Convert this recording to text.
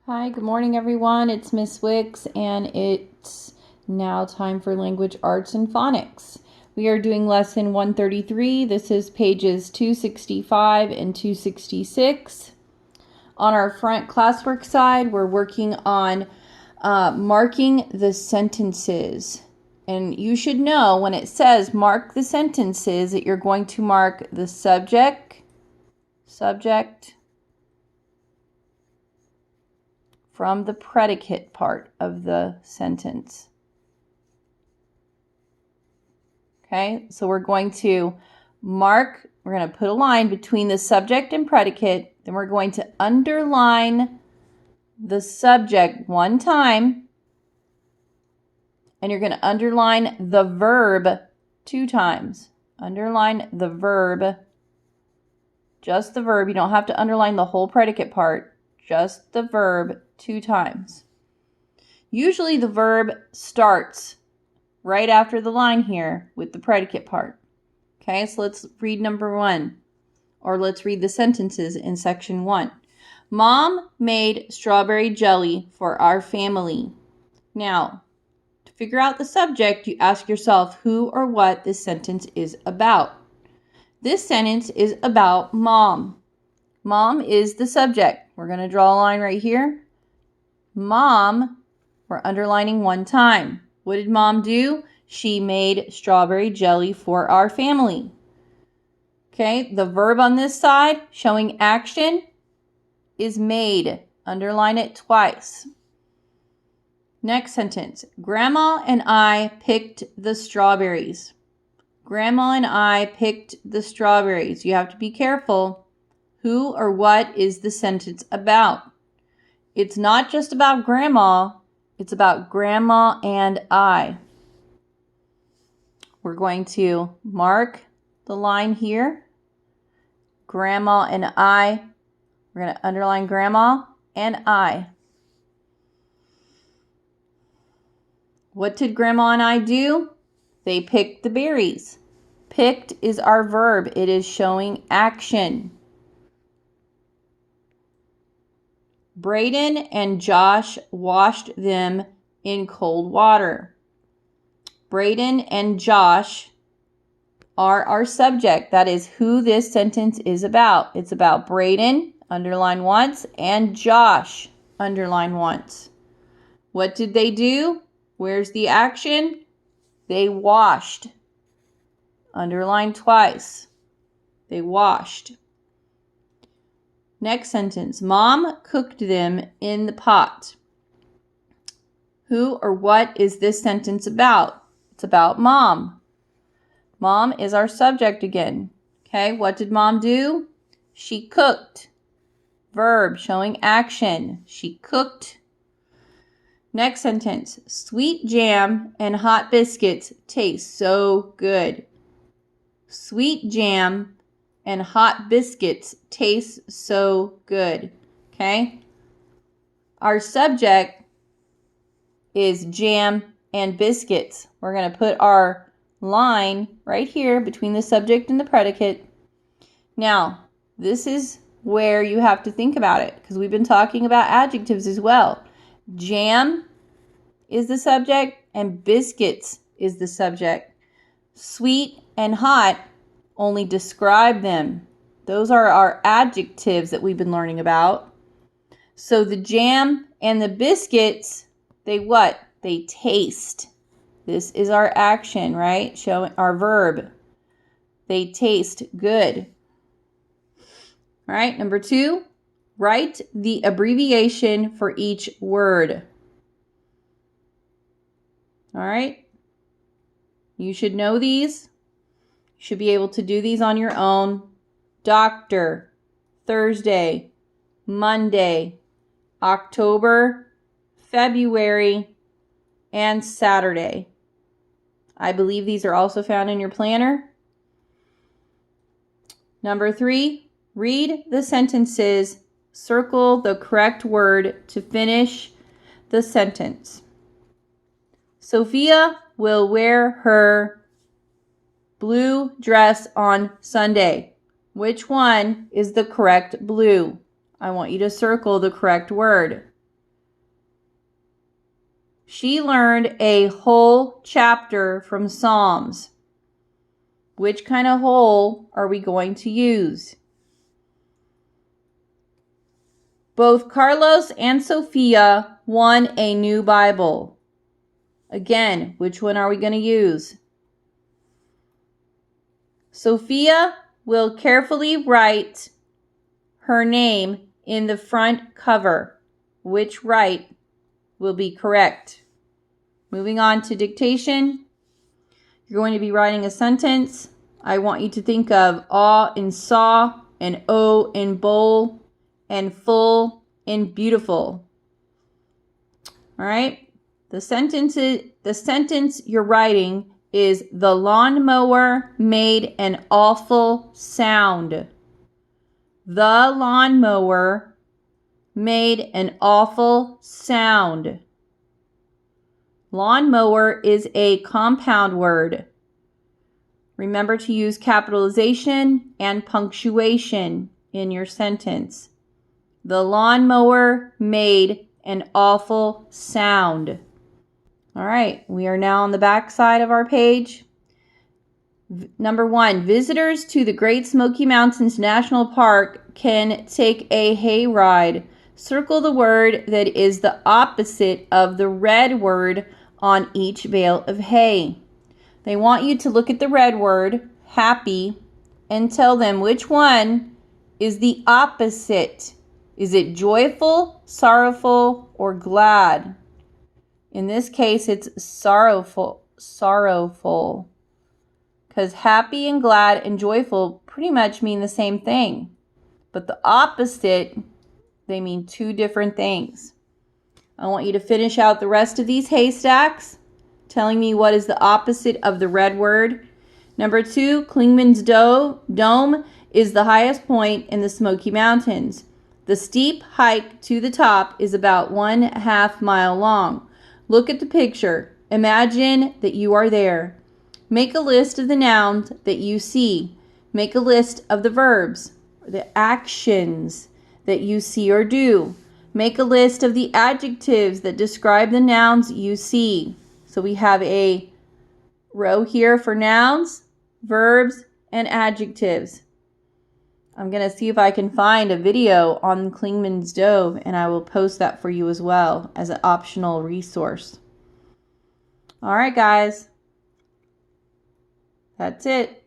Hi, good morning everyone. It's Miss Wicks and it's now time for Language Arts and Phonics. We are doing lesson 133. This is pages 265 and 266. On our front classwork side, we're working on marking the sentences. And you should know when it says mark the sentences that you're going to mark the subject, from the predicate part of the sentence. Okay, so we're going to put a line between the subject and predicate, then we're going to underline the subject one time, and you're going to underline the verb 2 times. Underline the verb, just the verb. You don't have to underline the whole predicate part, just the verb 2 times. Usually the verb starts right after the line here with the predicate part. Okay, so let's read number 1, or let's read the sentences in section 1. Mom made strawberry jelly for our family. Now, to figure out the subject, you ask yourself who or what this sentence is about. This sentence is about Mom. Mom is the subject. We're going to draw a line right here. Mom, we're underlining 1 time. What did Mom do? She made strawberry jelly for our family. Okay, the verb on this side showing action is made. Underline it twice. Next sentence. Grandma and I picked the strawberries. Grandma and I picked the strawberries. You have to be careful. Who or what is the sentence about? It's not just about Grandma. It's about Grandma and I. We're going to mark the line here. Grandma and I. We're going to underline Grandma and I. What did Grandma and I do? They picked the berries. Picked is our verb. It is showing action. Braden and Josh washed them in cold water. Braden and Josh are our subject. That is who this sentence is about. It's about Braden, underline once, and Josh, underline once. What did they do? Where's the action? They washed. Underline twice. They washed. Next sentence. Mom cooked them in the pot. Who or what is this sentence about? It's about Mom. Mom is our subject again. Okay, what did Mom do? She cooked. Verb showing action. She cooked. Next sentence. Sweet jam and hot biscuits taste so good. Sweet jam and hot biscuits taste so good. Okay? Our subject is jam and biscuits. We're going to put our line right here between the subject and the predicate. Now, this is where you have to think about it because we've been talking about adjectives as well. Jam is the subject and biscuits is the subject. Sweet and hot only describe them. Those are our adjectives that we've been learning about. So the jam and the biscuits, they what? They taste. This is our action, right? Showing our verb. They taste good. All right, number 2, write the abbreviation for each word. All right, you should know these. You should be able to do these on your own. Doctor, Thursday, Monday, October, February, and Saturday. I believe these are also found in your planner. Number 3, read the sentences. Circle the correct word to finish the sentence. Sophia will wear her blue dress on Sunday. Which one is the correct blue? I want you to circle the correct word. She learned a whole chapter from Psalms. Which kind of whole are we going to use? Both Carlos and Sophia won a new Bible. Again, which one are we going to use? Sophia will carefully write her name in the front cover. Which right will be correct? Moving on to dictation. You're going to be writing a sentence. I want you to think of awe in saw, and o in bowl, and full in beautiful. All right? The sentence you're writing is the lawnmower made an awful sound. The lawnmower made an awful sound. Lawnmower is a compound word. Remember to use capitalization and punctuation in your sentence. The lawnmower made an awful sound. All right, we are now on the back side of our page. Number 1, visitors to the Great Smoky Mountains National Park can take a hayride. Circle the word that is the opposite of the red word on each bale of hay. They want you to look at the red word, happy, and tell them which one is the opposite. Is it joyful, sorrowful, or glad? In this case, it's sorrowful. Because happy and glad and joyful pretty much mean the same thing. But the opposite, they mean two different things. I want you to finish out the rest of these haystacks, telling me what is the opposite of the red word. Number 2, Clingman's Dome is the highest point in the Smoky Mountains. The steep hike to the top is about 1/2 mile long. Look at the picture. Imagine that you are there. Make a list of the nouns that you see. Make a list of the verbs, the actions that you see or do. Make a list of the adjectives that describe the nouns you see. So we have a row here for nouns, verbs, and adjectives. I'm going to see if I can find a video on Clingman's Dome, and I will post that for you as well as an optional resource. All right, guys. That's it.